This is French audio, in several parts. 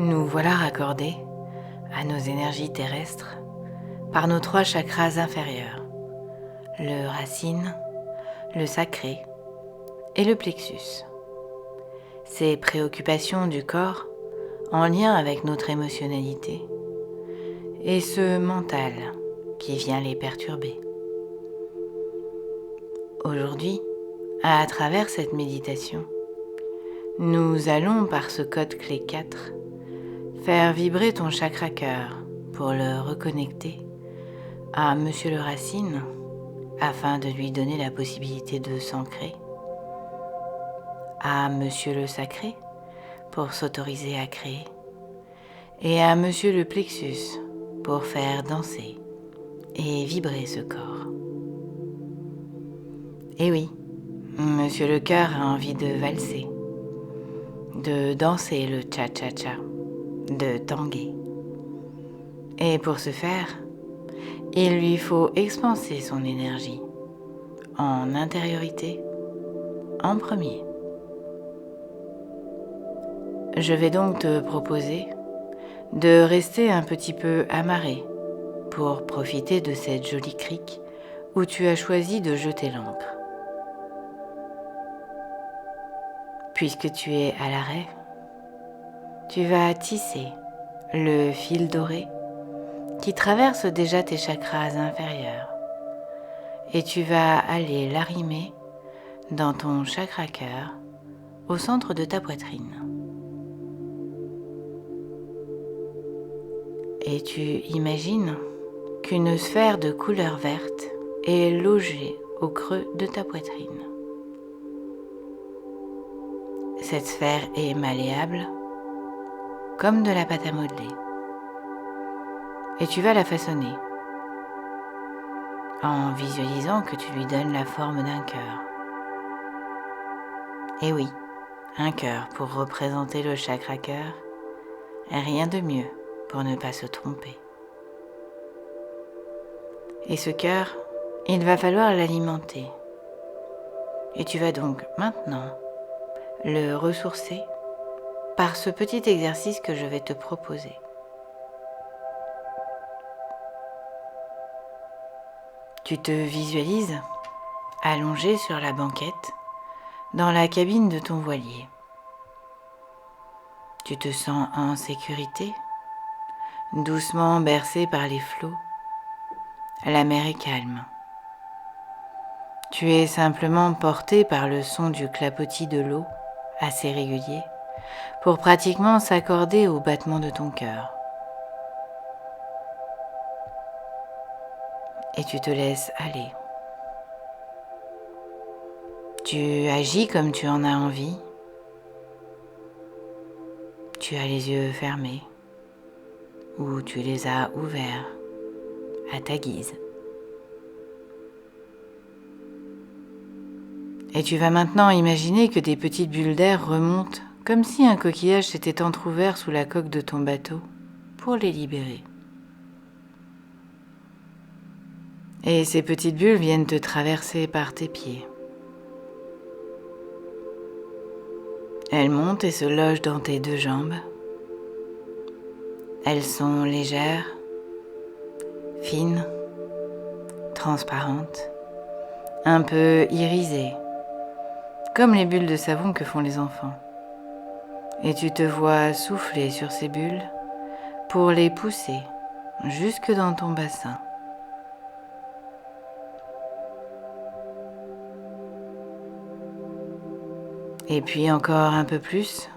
Nous voilà raccordés à nos énergies terrestres par nos 3 chakras inférieurs, le racine, le sacré et le plexus. Ces préoccupations du corps en lien avec notre émotionnalité et ce mental qui vient les perturber. Aujourd'hui, à travers cette méditation, nous allons par ce code clé 4 faire vibrer ton chakra cœur pour le reconnecter à Monsieur le Racine afin de lui donner la possibilité de s'ancrer, à Monsieur le Sacré pour s'autoriser à créer et à Monsieur le Plexus pour faire danser et vibrer ce corps. Et oui, Monsieur le Cœur a envie de valser, de danser le cha-cha-cha, de tanguer. Et pour ce faire, il lui faut expanser son énergie en intériorité en premier. Je vais donc te proposer de rester un petit peu amarré pour profiter de cette jolie crique où tu as choisi de jeter l'ancre. Puisque tu es à l'arrêt, tu vas tisser le fil doré qui traverse déjà tes chakras inférieurs et tu vas aller l'arrimer dans ton chakra cœur au centre de ta poitrine. Et tu imagines qu'une sphère de couleur verte est logée au creux de ta poitrine. Cette sphère est malléable comme de la pâte à modeler. Et tu vas la façonner en visualisant que tu lui donnes la forme d'un cœur. Et oui, un cœur pour représenter le chakra cœur, rien de mieux pour ne pas se tromper. Et ce cœur, il va falloir l'alimenter. Et tu vas donc maintenant le ressourcer par ce petit exercice que je vais te proposer. Tu te visualises allongé sur la banquette dans la cabine de ton voilier. Tu te sens en sécurité, doucement bercé par les flots. La mer est calme. Tu es simplement porté par le son du clapotis de l'eau, assez régulier, pour pratiquement s'accorder au battement de ton cœur. Et tu te laisses aller. Tu agis comme tu en as envie. Tu as les yeux fermés ou tu les as ouverts à ta guise. Et tu vas maintenant imaginer que des petites bulles d'air remontent comme si un coquillage s'était entrouvert sous la coque de ton bateau pour les libérer. Et ces petites bulles viennent te traverser par tes pieds. Elles montent et se logent dans tes 2 jambes. Elles sont légères, fines, transparentes, un peu irisées, comme les bulles de savon que font les enfants. Et tu te vois souffler sur ces bulles pour les pousser jusque dans ton bassin. Et puis encore un peu plus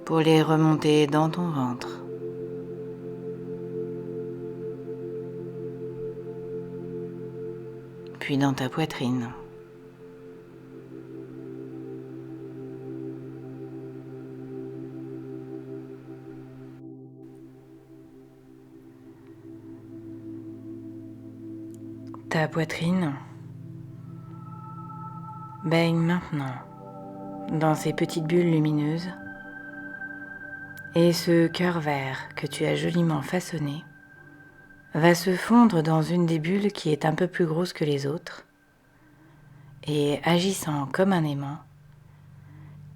pour les remonter dans ton ventre. Puis dans ta poitrine. Ta poitrine baigne maintenant dans ces petites bulles lumineuses et ce cœur vert que tu as joliment façonné va se fondre dans une des bulles qui est un peu plus grosse que les autres et agissant comme un aimant,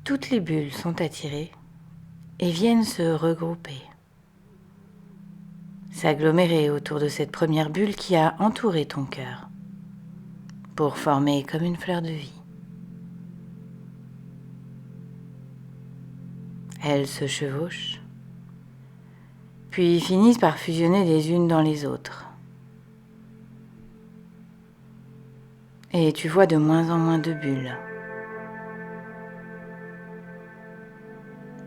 toutes les bulles sont attirées et viennent se regrouper, s'agglomérer autour de cette première bulle qui a entouré ton cœur pour former comme une fleur de vie. Elles se chevauchent, puis finissent par fusionner les unes dans les autres. Et tu vois de moins en moins de bulles.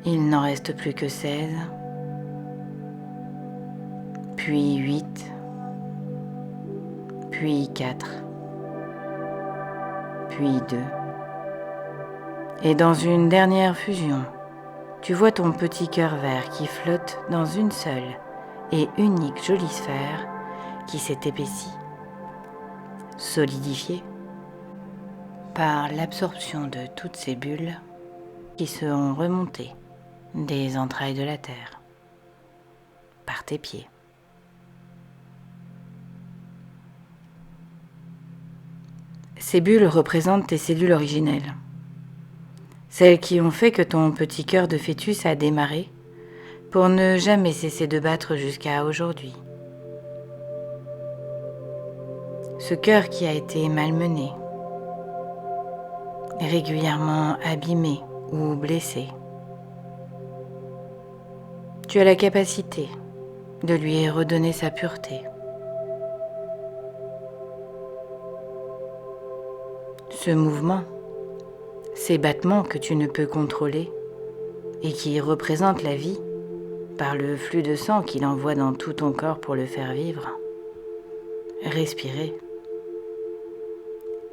Il n'en reste plus que 16, puis 8, puis 4, puis 2. Et dans une dernière fusion, tu vois ton petit cœur vert qui flotte dans une seule et unique jolie sphère qui s'est épaissie, solidifiée par l'absorption de toutes ces bulles qui sont remontées des entrailles de la terre, par tes pieds. Ces bulles représentent tes cellules originelles, celles qui ont fait que ton petit cœur de fœtus a démarré pour ne jamais cesser de battre jusqu'à aujourd'hui. Ce cœur qui a été malmené, régulièrement abîmé ou blessé. Tu as la capacité de lui redonner sa pureté. Ce mouvement, ces battements que tu ne peux contrôler et qui représentent la vie par le flux de sang qu'il envoie dans tout ton corps pour le faire vivre, respirer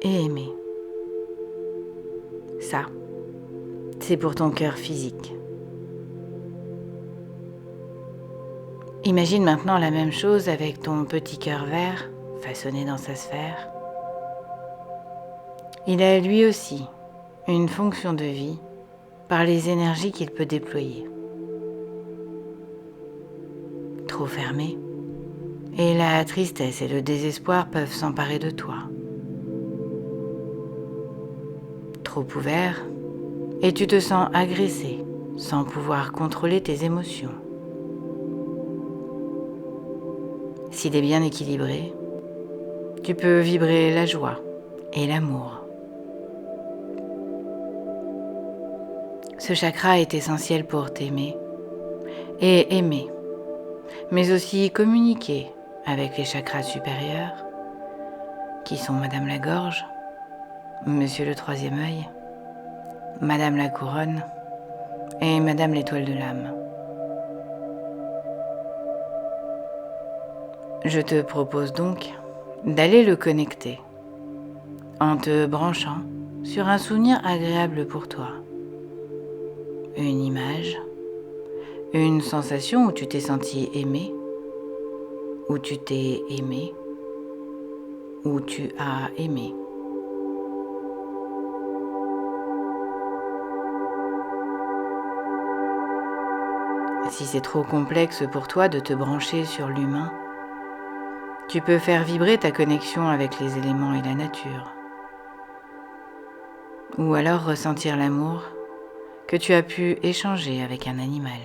et aimer. Ça, c'est pour ton cœur physique. Imagine maintenant la même chose avec ton petit cœur vert façonné dans sa sphère. Il a lui aussi une fonction de vie par les énergies qu'il peut déployer. Trop fermé, et la tristesse et le désespoir peuvent s'emparer de toi. Trop ouvert, et tu te sens agressé sans pouvoir contrôler tes émotions. S'il est bien équilibré, tu peux vibrer la joie et l'amour. Ce chakra est essentiel pour t'aimer et aimer, mais aussi communiquer avec les chakras supérieurs, qui sont Madame la Gorge, Monsieur le Troisième Œil, Madame la Couronne et Madame l'Étoile de l'âme. Je te propose donc d'aller le connecter en te branchant sur un souvenir agréable pour toi. Une image, une sensation où tu t'es senti aimé, où tu t'es aimé, où tu as aimé. Si c'est trop complexe pour toi de te brancher sur l'humain, tu peux faire vibrer ta connexion avec les éléments et la nature. Ou alors ressentir l'amour que tu as pu échanger avec un animal.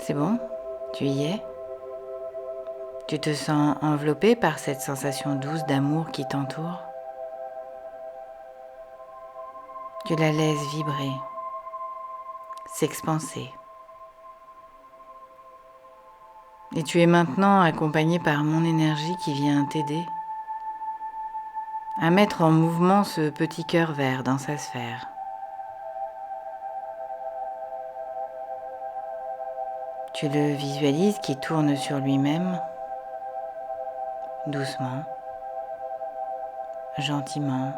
C'est bon? Tu y es? Tu te sens enveloppé par cette sensation douce d'amour qui t'entoure? Tu la laisses vibrer, s'expanser. Et tu es maintenant accompagné par mon énergie qui vient t'aider à mettre en mouvement ce petit cœur vert dans sa sphère. Tu le visualises qui tourne sur lui-même, doucement, gentiment,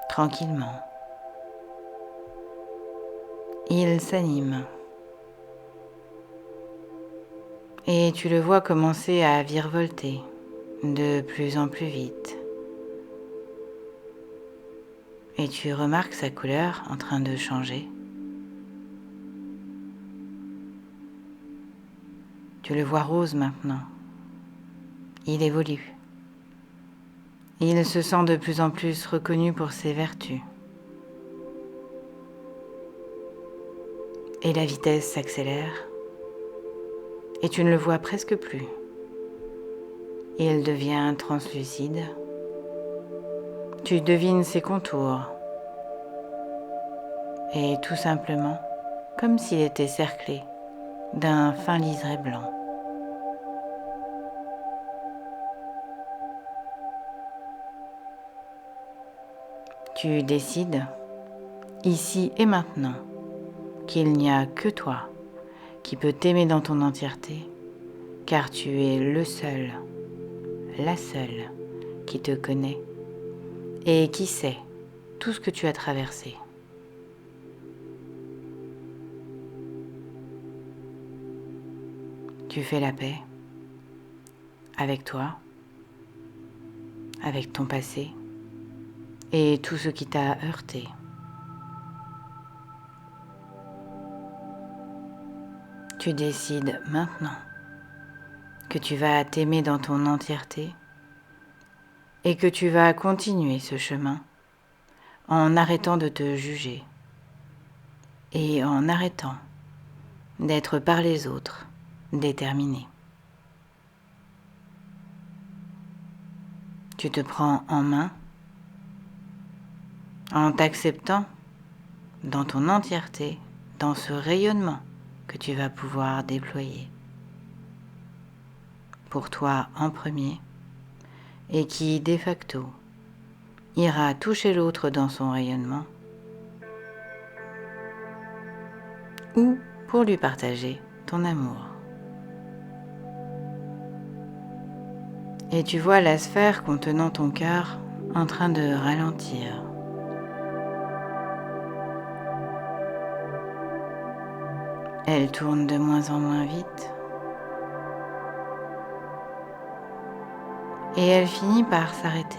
tranquillement. Il s'anime. Et tu le vois commencer à virevolter de plus en plus vite. Et tu remarques sa couleur en train de changer. Tu le vois rose maintenant. Il évolue Il se sent de plus en plus reconnu pour ses vertus. Et la vitesse s'accélère et tu ne le vois presque plus. Il devient translucide. Tu devines ses contours et tout simplement comme s'il était cerclé d'un fin liseré blanc. Tu décides, ici et maintenant, qu'il n'y a que toi qui peux t'aimer dans ton entièreté, car tu es le seul, la seule qui te connaît et qui sait tout ce que tu as traversé. Tu fais la paix avec toi, avec ton passé et tout ce qui t'a heurté. Tu décides maintenant que tu vas t'aimer dans ton entièreté et que tu vas continuer ce chemin en arrêtant de te juger et en arrêtant d'être par les autres déterminé. Tu te prends en main en t'acceptant dans ton entièreté, dans ce rayonnement que tu vas pouvoir déployer pour toi en premier et qui, de facto, ira toucher l'autre dans son rayonnement ou pour lui partager ton amour. Et tu vois la sphère contenant ton cœur en train de ralentir. Elle tourne de moins en moins vite et elle finit par s'arrêter.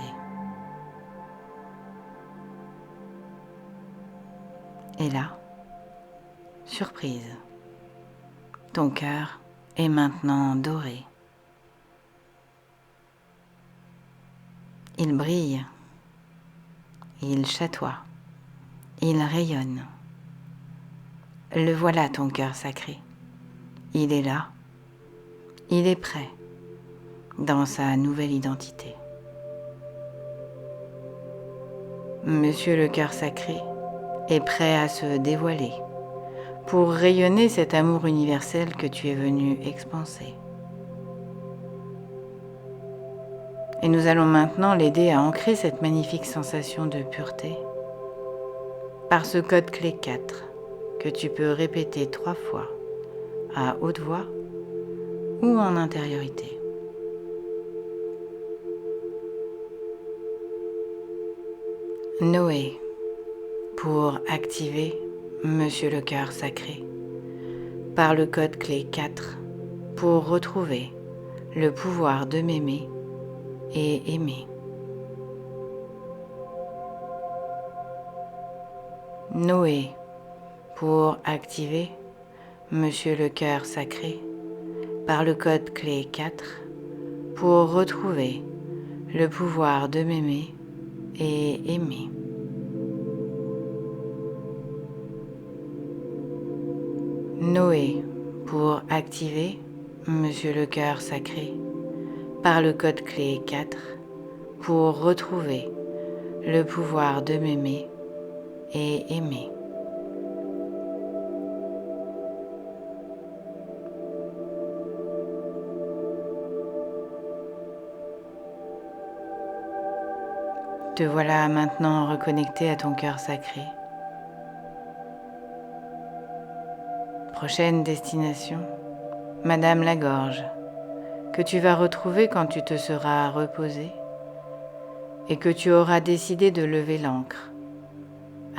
Et là, surprise, ton cœur est maintenant doré. Il brille, il chatoie, il rayonne. Le voilà ton cœur sacré. Il est là, il est prêt dans sa nouvelle identité. Monsieur le cœur sacré est prêt à se dévoiler pour rayonner cet amour universel que tu es venu expanser. Et nous allons maintenant l'aider à ancrer cette magnifique sensation de pureté par ce code clé 4 que tu peux répéter 3 fois à haute voix ou en intériorité. Noé, pour activer Monsieur le cœur sacré, par le code clé 4 pour retrouver le pouvoir de m'aimer et aimer. Noé, pour activer Monsieur le cœur sacré, par le code clé 4 pour retrouver le pouvoir de m'aimer et aimer. Noé, pour activer Monsieur le cœur sacré, par le code clé 4 pour retrouver le pouvoir de m'aimer et aimer. Te voilà maintenant reconnecté à ton cœur sacré. Prochaine destination, Madame Lagorge, que tu vas retrouver quand tu te seras reposé et que tu auras décidé de lever l'ancre,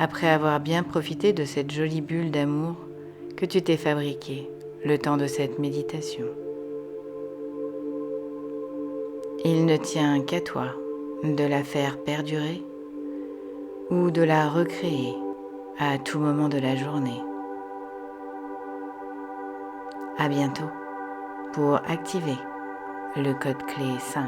après avoir bien profité de cette jolie bulle d'amour que tu t'es fabriquée le temps de cette méditation. Il ne tient qu'à toi de la faire perdurer ou de la recréer à tout moment de la journée. À bientôt pour activer le code clé 5.